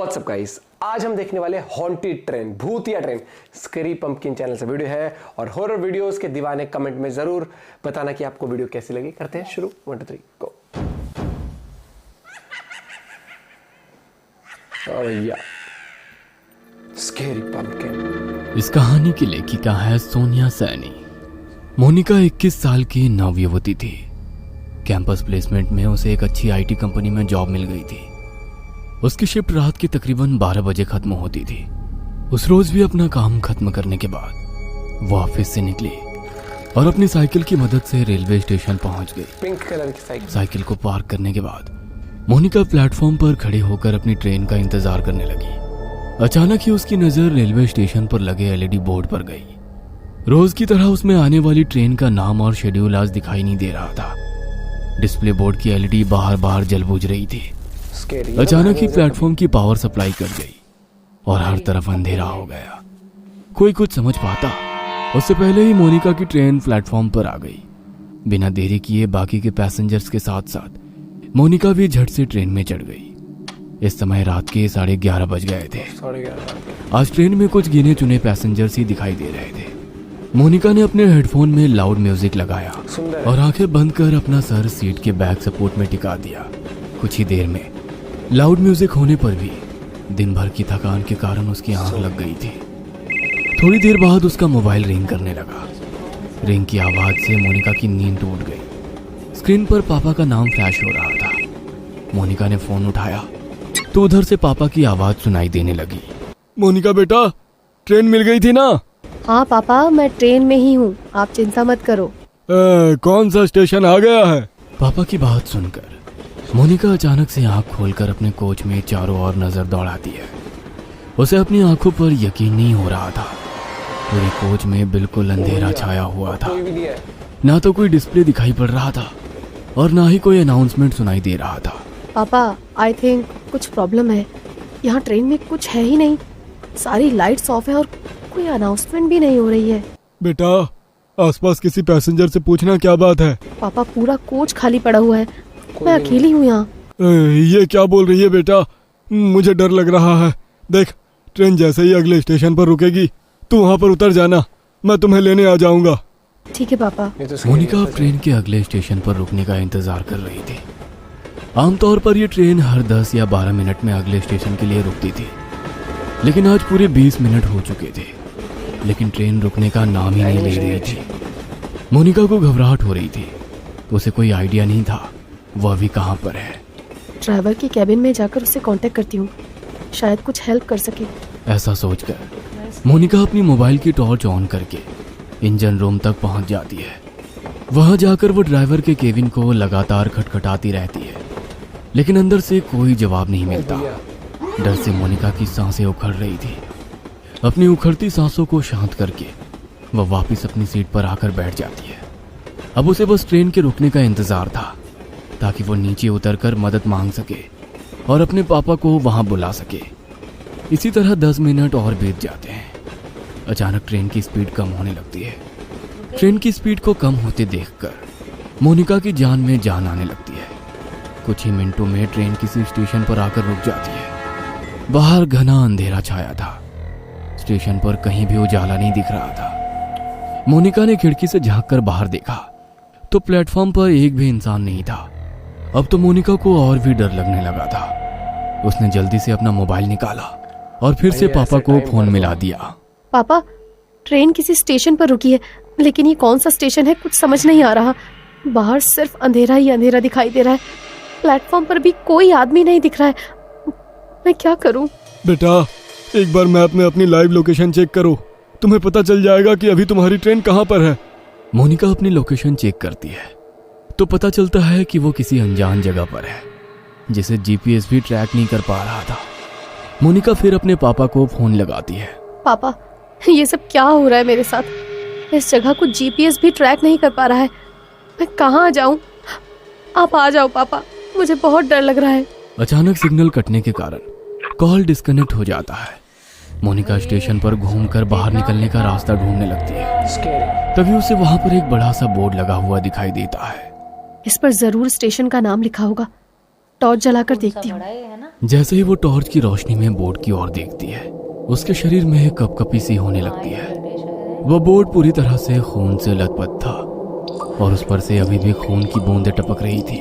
WhatsApp guys, आज हम देखने वाले हॉन्टेड ट्रेन, भूतिया ट्रेन। स्कैरी पंपकिन चैनल से वीडियो है और हॉरर वीडियोस के दीवाने कमेंट में जरूर बताना कि आपको वीडियो कैसी लगी। करते हैं शुरू। 1 2 3 गो। भैया स्कैरी पंपकिन। इस कहानी की लेखिका है सोनिया सैनी। मोनिका 21 साल की नवयुवती थी। कैंपस प्लेसमेंट में उसे एक अच्छी आईटी कंपनी में जॉब मिल गई थी। उसकी शिफ्ट रात की तकरीबन 12 बजे खत्म होती थी। उस रोज भी अपना काम खत्म करने के बाद वो ऑफिस से निकली और अपनी साइकिल की मदद से रेलवे स्टेशन पहुंच गई। पिंक कलर की साइकिल को पार्क करने के बाद मोनिका प्लेटफॉर्म पर खड़ी होकर अपनी ट्रेन का इंतजार करने लगी। अचानक ही उसकी नजर रेलवे स्टेशन पर लगे एलईडी बोर्ड पर गई। रोज की तरह उसमें आने वाली ट्रेन का नाम और शेड्यूल आज दिखाई नहीं दे रहा था। डिस्प्ले बोर्ड की एलईडी बाहर बाहर जल बुझ रही थी। अचानक ही प्लेटफॉर्म की पावर सप्लाई कट गई और हर तरफ अंधेरा हो गया। कोई कुछ समझ पाता उससे पहले ही मोनिका की ट्रेन प्लेटफॉर्म पर आ गई। बिना देरी किए बाकी के पैसेंजर्स के साथ साथ मोनिका भी झट से ट्रेन में चढ़ गई। इस समय रात के 11:30 बज गए थे। आज ट्रेन में कुछ गिने चुने पैसेंजर्स ही दिखाई दे रहे थे। मोनिका ने अपने हेडफोन में लाउड म्यूजिक लगाया और आंखें बंद कर अपना सर सीट के बैक सपोर्ट में टिका दिया। कुछ ही देर में लाउड म्यूजिक होने पर भी दिन भर की थकान के कारण उसकी आंख लग गई थी। थोड़ी देर बाद उसका मोबाइल रिंग करने लगा। रिंग की आवाज से मोनिका की नींद टूट गई। स्क्रीन पर पापा का नाम फ्लैश हो रहा था। मोनिका ने फोन उठाया तो उधर से पापा की आवाज सुनाई देने लगी। मोनिका बेटा, ट्रेन मिल गई थी ना? हाँ पापा, मैं ट्रेन में ही हूँ, आप चिंता मत करो। कौन सा स्टेशन आ गया है? पापा की बात सुनकर मोनिका अचानक से आंख खोलकर अपने कोच में चारों ओर नजर दौड़ाती है। उसे अपनी आंखों पर यकीन नहीं हो रहा था। पूरे कोच में बिल्कुल अंधेरा छाया हुआ था। ना तो कोई डिस्प्ले दिखाई पड़ रहा था और ना ही कोई अनाउंसमेंट सुनाई दे रहा था। पापा, आई थिंक कुछ प्रॉब्लम है। यहाँ ट्रेन में कुछ है ही नहीं। सारी लाइट्स ऑफ है और कोई अनाउंसमेंट भी नहीं हो रही है। बेटा, आसपास किसी पैसेंजर से पूछना क्या बात है। पापा, पूरा कोच खाली पड़ा हुआ है, मैं अकेली हूँ यहाँ। ये क्या बोल रही है बेटा? मुझे डर लग रहा है। देख, ट्रेन जैसे ही अगले स्टेशन पर रुकेगी तू वहाँ पर उतर जाना, मैं तुम्हें लेने आ जाऊंगा। ठीक है पापा। मोनिका ट्रेन के अगले स्टेशन पर रुकने का इंतजार कर रही थी। आमतौर पर यह ट्रेन हर 10 या 12 मिनट में अगले स्टेशन के लिए रुकती थी, लेकिन आज पूरे 20 मिनट हो चुके थे, लेकिन ट्रेन रुकने का नाम ही नहीं ले रही थी। मोनिका को घबराहट हो रही थी। उसे कोई आइडिया नहीं था वह अभी कहाँ पर है। ड्राइवर के कैबिन में जाकर उससे कांटेक्ट करती हूँ, शायद कुछ हेल्प कर सके। ऐसा सोचकर मोनिका अपनी मोबाइल की टॉर्च ऑन करके इंजन रूम तक पहुंच जाती है। वहां जाकर वो ड्राइवर के केबिन को लगातार खटखटाती रहती है, लेकिन अंदर से कोई जवाब नहीं मिलता। डर से मोनिका की सांसें उखड़ रही थी। अपनी उखड़ती सांसों को शांत करके वह वापस अपनी सीट पर आकर बैठ जाती है। अब उसे बस ट्रेन के रुकने का इंतजार था ताकि वो नीचे उतरकर मदद मांग सके और अपने पापा को वहां बुला सके। इसी तरह 10 मिनट और बीत जाते हैं। अचानक ट्रेन की स्पीड कम होने लगती है। ट्रेन की स्पीड को कम होते देखकर मोनिका की जान में जान आने लगती है। कुछ ही मिनटों में ट्रेन किसी स्टेशन पर आकर रुक जाती है। बाहर घना अंधेरा छाया था। स्टेशन पर कहीं भी उजाला नहीं दिख रहा था। मोनिका ने खिड़की से झांककर बाहर देखा तो प्लेटफॉर्म पर एक भी इंसान नहीं था। अब तो मोनिका को और भी डर लगने लगा था। उसने जल्दी से अपना मोबाइल निकाला और फिर से पापा को फोन मिला दिया। पापा, ट्रेन किसी स्टेशन पर रुकी है, लेकिन ये कौन सा स्टेशन है कुछ समझ नहीं आ रहा। बाहर सिर्फ अंधेरा ही अंधेरा दिखाई दे रहा है। प्लेटफॉर्म पर भी कोई आदमी नहीं दिख रहा है। मैं क्या करूं? बेटा, एक बार मैप में अपनी लाइव लोकेशन चेक करो, तुम्हें पता चल जाएगा कि अभी तुम्हारी ट्रेन कहाँ पर है। मोनिका अपनी लोकेशन चेक करती है तो पता चलता है कि वो किसी अनजान जगह पर है जिसे जीपीएस भी ट्रैक नहीं कर पा रहा था। मोनिका फिर अपने पापा को फोन लगाती है। पापा, ये सब क्या हो रहा है मेरे साथ? इस जगह को जीपीएस भी ट्रैक नहीं कर पा रहा है। मैं कहाँ जाऊं? आप आ जाओ पापा, मुझे बहुत डर लग रहा है। अचानक सिग्नल कटने के कारण कॉल डिस्कनेक्ट हो जाता है। मोनिका स्टेशन पर घूमकर बाहर निकलने का रास्ता ढूंढने लगती है। तभी उसे वहां पर एक बड़ा सा बोर्ड लगा हुआ दिखाई देता है। इस पर जरूर स्टेशन का नाम लिखा होगा। टॉर्च जलाकर देखती हूँ। जैसे ही वो टॉर्च की रोशनी में बोर्ड की ओर देखती है, उसके शरीर में कपकपी सी होने लगती है। वह बोर्ड पूरी तरह से खून से लथपथ था और उस पर से अभी भी खून की बूंदें टपक रही थी।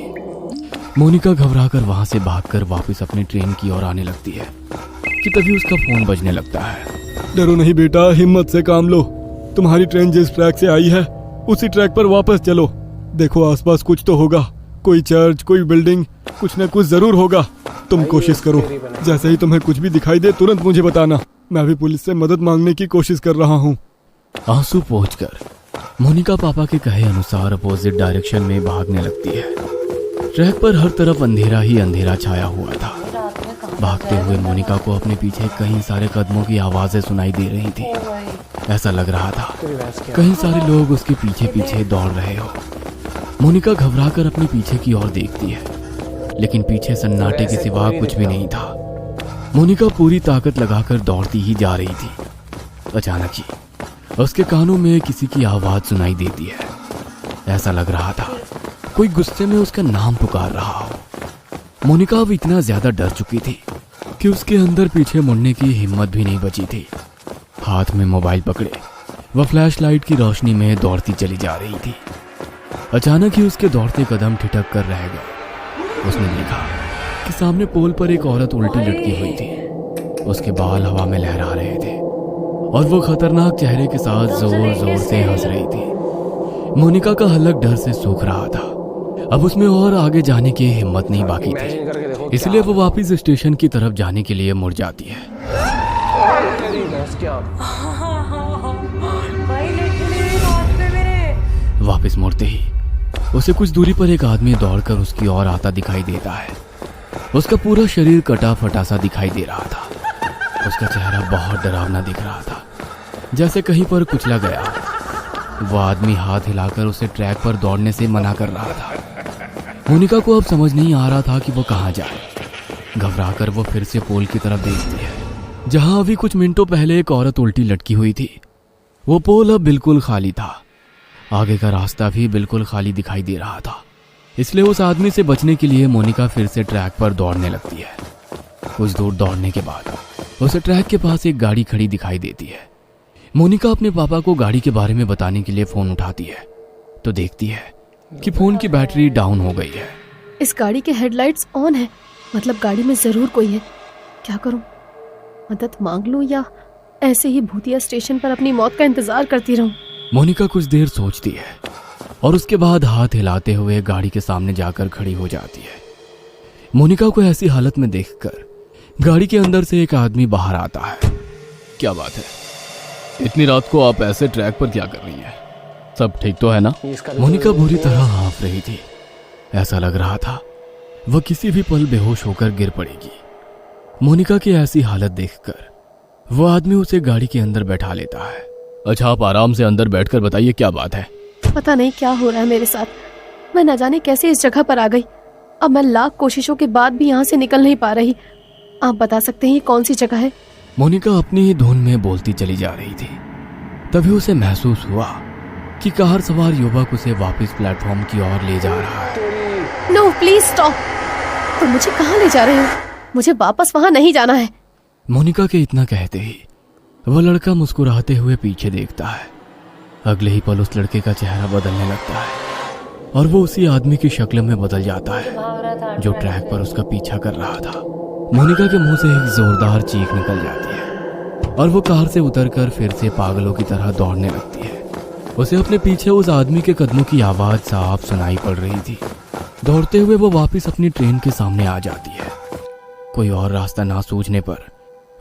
मोनिका घबराकर वहां से भागकर वापस अपनी ट्रेन की ओर आने लगती है कि तभी उसका फोन बजने लगता है। डरो नहीं बेटा, हिम्मत से काम लो। तुम्हारी ट्रेन जिस ट्रैक से आई है उसी ट्रैक पर वापस चलो। देखो आसपास कुछ तो होगा, कोई चर्च, कोई बिल्डिंग, कुछ न कुछ जरूर होगा। तुम कोशिश करो, जैसे ही तुम्हें कुछ भी दिखाई दे तुरंत मुझे बताना। मैं भी पुलिस से मदद मांगने की कोशिश कर रहा हूँ। आंसू पोंछकर मोनिका पापा के कहे अनुसार अपोजिट डायरेक्शन में भागने लगती है। ट्रैक पर हर तरफ अंधेरा ही अंधेरा छाया हुआ था। भागते हुए मोनिका को अपने पीछे कई सारे कदमों की आवाजें सुनाई दे रही थी। ऐसा लग रहा था कई सारे लोग उसके पीछे पीछे दौड़ रहे हो। मोनिका घबराकर अपने पीछे की ओर देखती है, लेकिन पीछे सन्नाटे के सिवा कुछ भी नहीं था। मोनिका पूरी ताकत लगाकर दौड़ती ही जा रही थी। अचानक ही उसके कानों में किसी की आवाज सुनाई देती है। ऐसा लग रहा था कोई गुस्से में उसका नाम पुकार रहा हो। मोनिका अब इतना ज्यादा डर चुकी थी कि उसके अंदर पीछे मुड़ने की हिम्मत भी नहीं बची थी। हाथ में मोबाइल पकड़े वह फ्लैशलाइट की रोशनी में दौड़ती चली जा रही थी। अचानक ही उसके दौड़ते कदम ठिठक कर रह गए। उसने देखा कि सामने पोल पर एक औरत उल्टी लटकी हुई थी। उसके बाल हवा में लहरा रहे थे और वो खतरनाक चेहरे के साथ जोर जोर से हंस रही थी। मोनिका का हलक डर से सूख रहा था। अब उसमें और आगे जाने की हिम्मत नहीं बाकी थी, इसलिए वो वापस स्टेशन की तरफ जाने के लिए मुड़ जाती है। वापस मुड़ते ही उसे कुछ दूरी पर एक आदमी दौड़कर उसकी ओर आता दिखाई देता है। उसका पूरा शरीर कटा फटा सा दिखाई दे रहा था। उसका चेहरा बहुत डरावना दिख रहा था, जैसे कहीं पर कुचला गया। वो आदमी हाथ हिलाकर उसे ट्रैक पर दौड़ने से मना कर रहा था। मोनिका को अब समझ नहीं आ रहा था कि वो कहाँ जाए। घबराकर वो फिर से पोल की तरफ देखती है, जहां अभी कुछ मिनटों पहले एक औरत उल्टी लटकी हुई थी। वो पोल अब बिल्कुल खाली था। आगे का रास्ता भी बिल्कुल खाली दिखाई दे रहा था, इसलिए उस आदमी से बचने के लिए मोनिका फिर से ट्रैक पर दौड़ने लगती है। कुछ दूर दौड़ने के बाद उसे ट्रैक के पास एक गाड़ी खड़ी दिखाई देती है। मोनिका अपने पापा को गाड़ी के बारे में बताने के लिए फोन उठाती है तो देखती है कि फोन की बैटरी डाउन हो गई है। इस गाड़ी के हेडलाइट्स ऑन है, मतलब गाड़ी में जरूर कोई है। क्या करूं? मदद मांग लूं या ऐसे ही भूतिया स्टेशन पर अपनी मौत का इंतजार करती रहूं? मोनिका कुछ देर सोचती है और उसके बाद हाथ हिलाते हुए गाड़ी के सामने जाकर खड़ी हो जाती है। मोनिका को ऐसी हालत में देखकर गाड़ी के अंदर से एक आदमी बाहर आता है। क्या बात है, इतनी रात को आप ऐसे ट्रैक पर क्या कर रही हैं? सब ठीक तो है ना? मोनिका बुरी तरह हाँफ रही थी। ऐसा लग रहा था वह किसी भी पल बेहोश होकर गिर पड़ेगी। मोनिका की ऐसी हालत देखकर वो आदमी उसे गाड़ी के अंदर बैठा लेता है। अच्छा, आप आराम से अंदर बैठकर बताइए क्या बात है। पता नहीं क्या हो रहा है मेरे साथ। मैं न जाने कैसे इस जगह पर आ गई। अब मैं लाख कोशिशों के बाद भी यहाँ से निकल नहीं पा रही। आप बता सकते हैं ये कौन सी जगह है? मोनिका अपनी ही धुन में बोलती चली जा रही थी। तभी उसे महसूस हुआ कि कार सवार युवक उसे वापस प्लेटफॉर्म की ओर ले जा रहा है। No please stop. तुम मुझे कहाँ ले जा रहे हो? मुझे वापस वहाँ नहीं जाना है। मोनिका के इतना कहते ही वह लड़का मुस्कुराते हुए पीछे देखता है। अगले ही पल उस लड़के का चेहरा बदलने लगता है और वो उसी आदमी की शक्ल में बदल जाता है जो ट्रैक पर उसका पीछा कर रहा था। मोनिका के मुंह से एक जोरदार चीख निकल जाती है और वो कार से उतरकर फिर से पागलों की तरह दौड़ने लगती है। उसे अपने पीछे उस आदमी के कदमों की आवाज साफ सुनाई पड़ रही थी। दौड़ते हुए वो वापस अपनी ट्रेन के सामने आ जाती है। कोई और रास्ता ना सूझने पर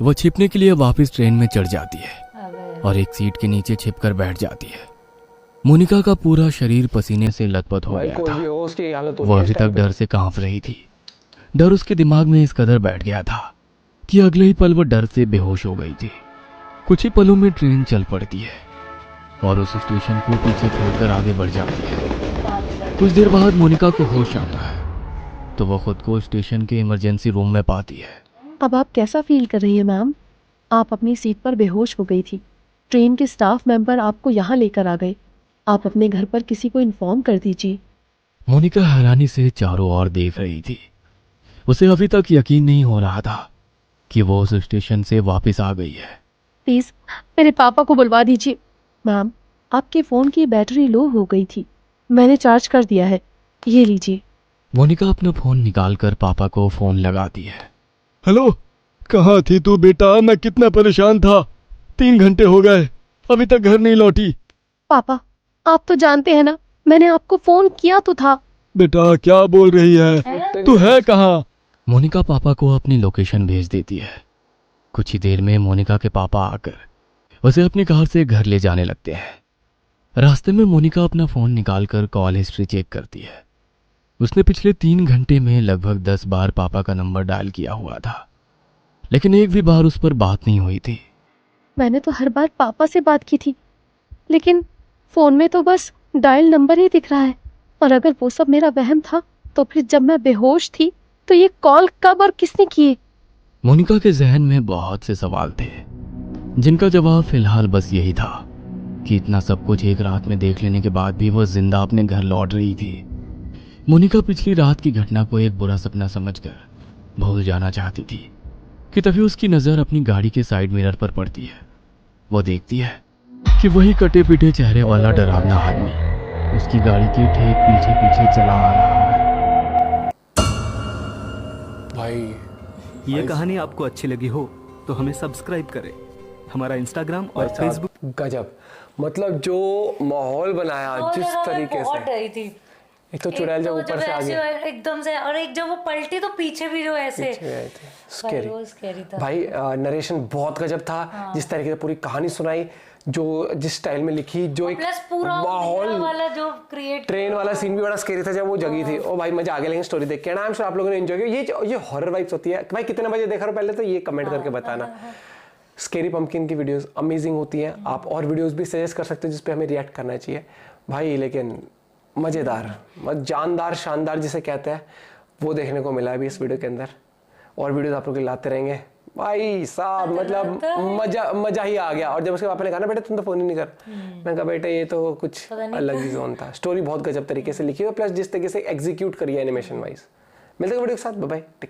वो छिपने के लिए वापस ट्रेन में चढ़ जाती है और एक सीट के नीचे छिपकर बैठ जाती है। मोनिका का पूरा शरीर पसीने से लथपथ हो गया था। वो अभी तक डर से कांप रही थी। डर उसके दिमाग में इस कदर बैठ गया था कि अगले ही पल वो डर से बेहोश हो गई थी। कुछ ही पलों में ट्रेन चल पड़ती है और उस स्टेशन को पीछे छोड़कर आगे बढ़ जाती है। कुछ देर बाद मोनिका को होश आता है तो वो खुद को स्टेशन के इमरजेंसी रूम में पाती है। अब आप कैसा फील कर रही हैं मैम? आप अपनी सीट पर बेहोश हो गई थी। ट्रेन के स्टाफ मेंबर आपको यहाँ लेकर आ गए। आप अपने घर पर किसी को इन्फॉर्म कर दीजिए। मोनिका हैरानी से चारों ओर देख रही थी। उसे अभी तक यकीन नहीं हो रहा था कि वो उस स्टेशन से वापस आ गई है। प्लीज मेरे पापा को बुलवा दीजिए। मैम, आपके फोन की बैटरी लो हो गई थी, मैंने चार्ज कर दिया है, ये लीजिए। मोनिका अपना फोन निकालकर पापा को फोन लगाती है। हेलो, कहाँ थी तू बेटा? मैं कितना परेशान था। 3 घंटे हो गए, अभी तक घर नहीं लौटी। पापा, आप तो जानते हैं ना, मैंने आपको फोन किया तो था। बेटा क्या बोल रही है? तू है कहाँ? मोनिका पापा को अपनी लोकेशन भेज देती है। कुछ ही देर में मोनिका के पापा आकर उसे अपनी कार से घर ले जाने लगते हैं। रास्ते में मोनिका अपना फोन निकालकर कॉल हिस्ट्री चेक करती है। उसने पिछले 3 घंटे में लगभग 10 बार पापा का नंबर डायल किया हुआ था, लेकिन एक भी बार उस पर बात नहीं हुई थी। मैंने तो हर बार पापा से बात की थी, लेकिन फोन में तो बस डायल नंबर ही दिख रहा है। और अगर वो सब मेरा वहम था, तो फिर जब मैं बेहोश थी तो ये कॉल कब और किसने किए? मोनिका के जहन में बहुत से सवाल थे, जिनका जवाब फिलहाल बस यही था कि इतना सब कुछ एक रात में देख लेने के बाद भी वो जिंदा अपने घर लौट रही थी। मोनिका पिछली रात की घटना को एक बुरा सपना समझकर भूल जाना चाहती थी कि तभी उसकी नज़र अपनी गाड़ी के साइड मिरर पर पड़ती है। वो देखती है कि वही कटे पीटे चेहरे वाला डरावना आदमी उसकी गाड़ी के ठीक पीछे पीछे चला आ रहा है। भाई ये कहानी आपको अच्छी लगी हो तो हमें सब्सक्राइब करें, हमारा इंस्टाग्राम और फेसबुक। गजब, मतलब जो माहौल बनाया जिस तरीके बहुत से। डरी थी। एक तो चुड़ैल जब ऊपर से आ गया एकदम से, और एक जब वो पलटी तो पीछे भी जो ऐसे स्कैरी। वो स्कैरी था भाई नरेशन बहुत गजब था। जिस तरीके से पूरी कहानी सुनाई, जो जिस स्टाइल में लिखी, जो एक प्लस पूरा माहौल वाला जो क्रिएट, ट्रेन वाला सीन भी बड़ा स्केरी था जब वो जगी थी। ओ भाई मजा आ गया। लेकिन स्टोरी देख के ना आप लोगों ने एंजॉय किया। ये हॉरर वाइब्स होती है। भाई कितने बजे देख रहे हो पहले तो ये कमेंट करके बताना। स्केरी पंपकिन की वीडियोस अमेजिंग होती हैं। आप और वीडियोस भी सजेस्ट कर सकते हो जिस पे हमें रिएक्ट करना चाहिए भाई। लेकिन मज़ेदार, जानदार, शानदार जिसे कहते हैं, वो देखने को मिला है भी इस वीडियो के अंदर। और वीडियोस आप लोग के लाते रहेंगे भाई साहब। मतलब मजा ही आ गया। और जब उसके पापा ने कहा ना बेटे तुम तो फोन ही नहीं कर, मैं कहा बेटे ये तो कुछ अलग ही जोन था। स्टोरी बहुत गजब तरीके से लिखी है, प्लस जिस तरीके से एग्जीक्यूट करी है एनिमेशन वाइज। मिलते हैं वीडियो के साथ, बाय बाय, टेक केयर।